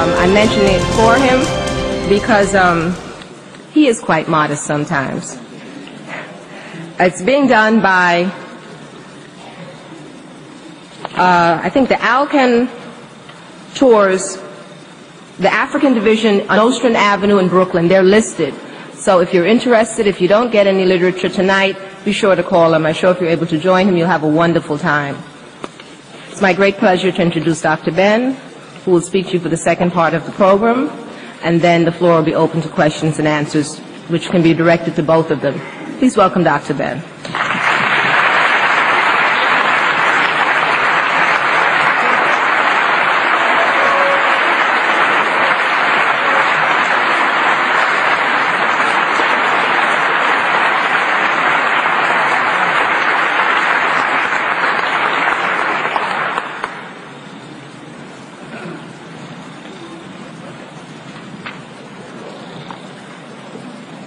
I'm mentioning it for him because he is quite modest sometimes. It's being done by, I think, the Alcan Tours, the African Division on Nostrand Avenue in Brooklyn. They're listed. So if you're interested, if you don't get any literature tonight, be sure to call him. I'm sure if you're able to join him, you'll have a wonderful time. It's my great pleasure to introduce Dr. Ben, who will speak to you for the second part of the program, and then the floor will be open to questions and answers, which can be directed to both of them. Please welcome Dr. Ben.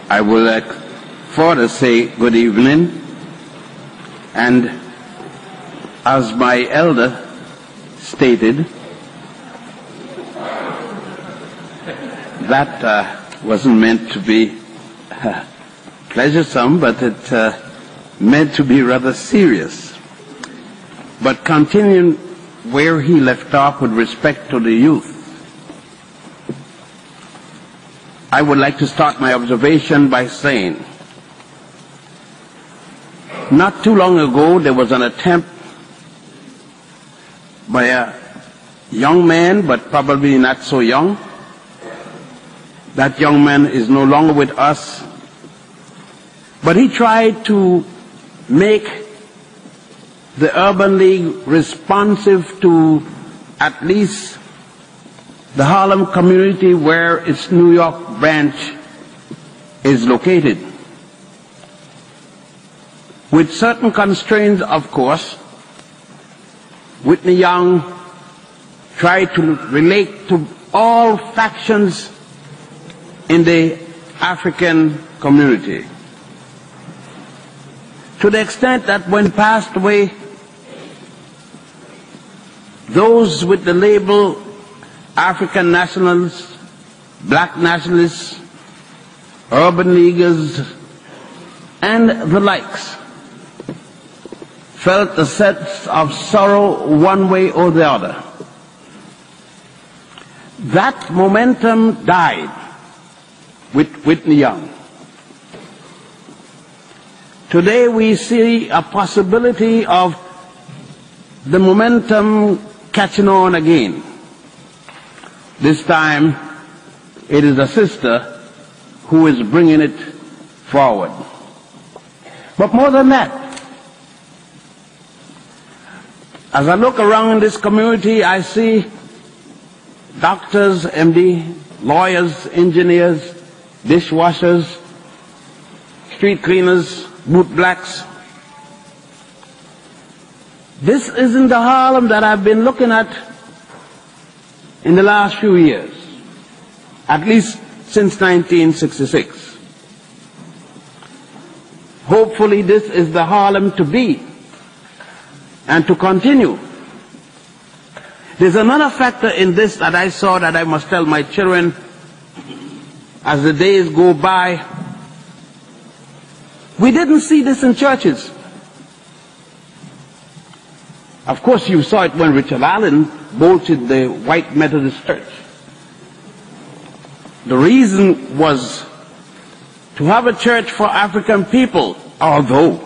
I will further say good evening, and as my elder stated, that wasn't meant to be pleasuresome, but it meant to be rather serious. But continuing where he left off with respect to the youth, I would like to start my observation by saying, not too long ago there was an attempt by a young man, but probably not so young. That young man is no longer with us, but he tried to make the Urban League responsive to at least the Harlem community where its New York branch is located. With certain constraints, of course. Whitney Young tried to relate to all factions in the African community, to the extent that when passed away, those with the label African nationals, black nationalists, urban leaguers, and the likes felt a sense of sorrow one way or the other. That momentum died with Whitney Young. Today we see a possibility of the momentum catching on again. This time, it is a sister who is bringing it forward. But more than that, as I look around in this community, I see doctors, MD, lawyers, engineers, dishwashers, street cleaners, boot blacks. This isn't the Harlem that I've been looking at in the last few years, at least since 1966. Hopefully this is the Harlem to be and to continue. There's another factor in this that I saw that I must tell my children as the days go by. We didn't see this in churches. Of course you saw it when Richard Allen bolted the white Methodist Church. The reason was to have a church for African people, although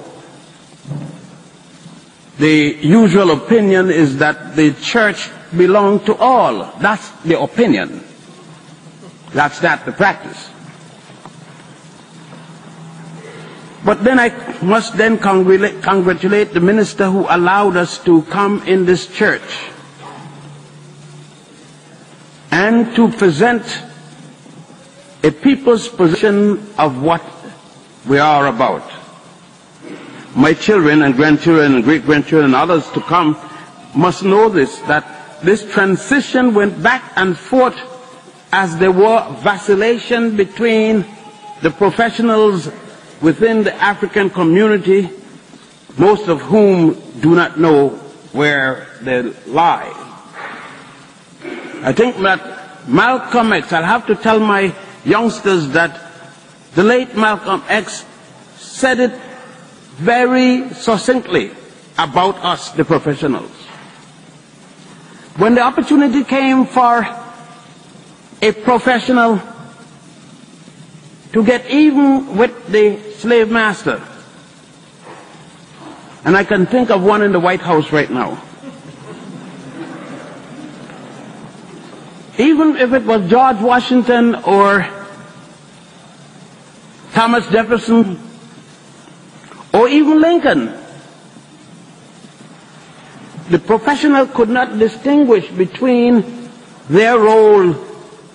the usual opinion is that the church belonged to all. That's the opinion. That's not the practice. But then I must then congratulate the minister who allowed us to come in this church and to present a people's position of what we are about. My children and grandchildren and great-grandchildren and others to come must know this, that this transition went back and forth as there were vacillation between the professionals within the African community, most of whom do not know where they lie. I think that Malcolm X, I'll have to tell my youngsters that the late Malcolm X said it very succinctly about us, the professionals. When the opportunity came for a professional to get even with the slave master, and I can think of one in the White House right now, even if it was George Washington or Thomas Jefferson or even Lincoln, the professional could not distinguish between their role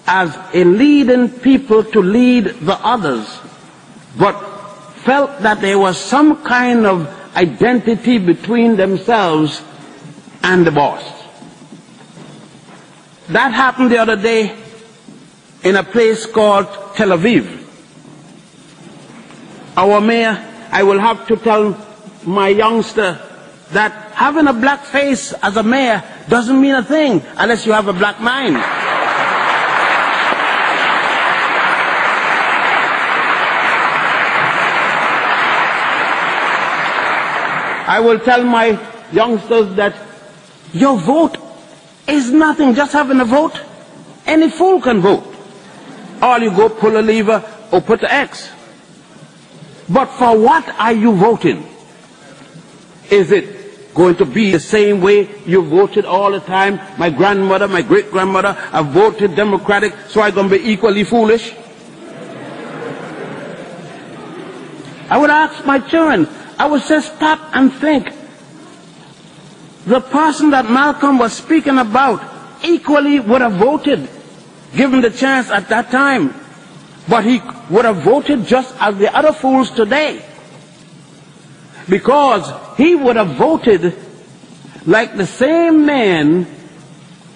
as a leading people to lead the others, but felt that there was some kind of identity between themselves and the boss. That happened the other day in a place called Tel Aviv. Our mayor, I will have to tell my youngster that having a black face as a mayor doesn't mean a thing unless you have a black mind. I will tell my youngsters that your vote is nothing, just having a vote. Any fool can vote. All you go pull a lever or put the X. But for what are you voting? Is it going to be the same way you voted all the time? My grandmother, my great-grandmother have voted Democratic, so I'm going to be equally foolish? I would ask my children, I would say stop and think. The person that Malcolm was speaking about equally would have voted, given the chance at that time. But he would have voted just as the other fools today. Because he would have voted like the same man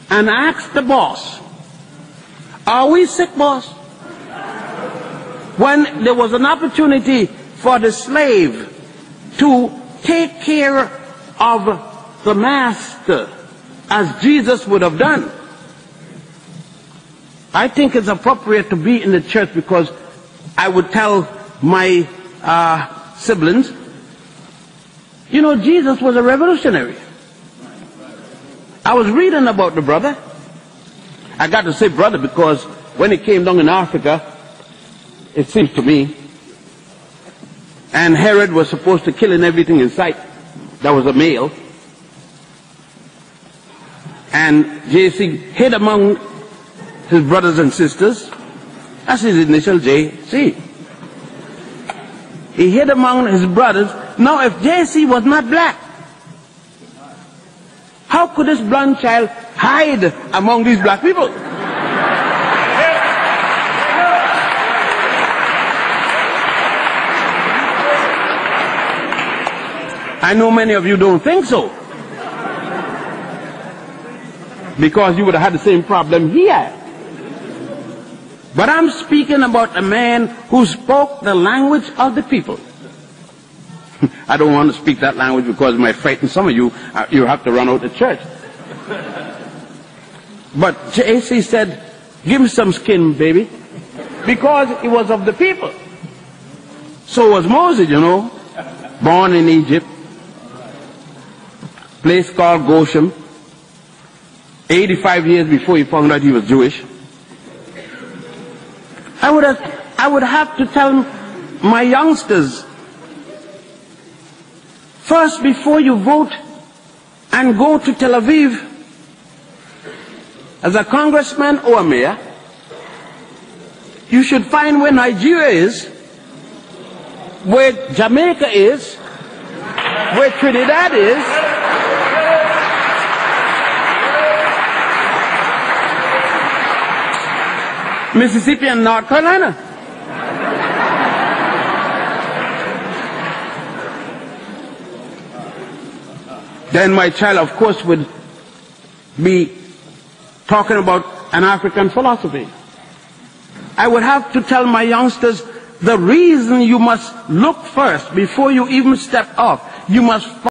and asked the boss, are we sick, boss? When there was an opportunity for the slave to take care of the master as Jesus would have done. I think it's appropriate to be in the church, because I would tell my siblings, you know, Jesus was a revolutionary. I was reading about the brother. I got to say brother because when he came down in Africa, it seems to me, and Herod was supposed to kill everything in sight that was a male, and JC hid among his brothers and sisters. That's his initial, JC. He hid among his brothers. Now if JC was not black, how could this blonde child hide among these black people? I know many of you don't think so, because you would have had the same problem he had. But I'm speaking about a man who spoke the language of the people. I don't want to speak that language because it might frighten some of you. You have to run out of church. But JC said, give me some skin, baby, because he was of the people. So was Moses, you know, born in Egypt, place called Goshen, 85 years before he found out he was Jewish. I would have to tell my youngsters, first, before you vote and go to Tel Aviv as a congressman or a mayor, you should find where Nigeria is, where Jamaica is, where Trinidad is, Mississippi and North Carolina. Then my child, of course, would be talking about an African philosophy. I would have to tell my youngsters the reason you must look first before you even step off. You must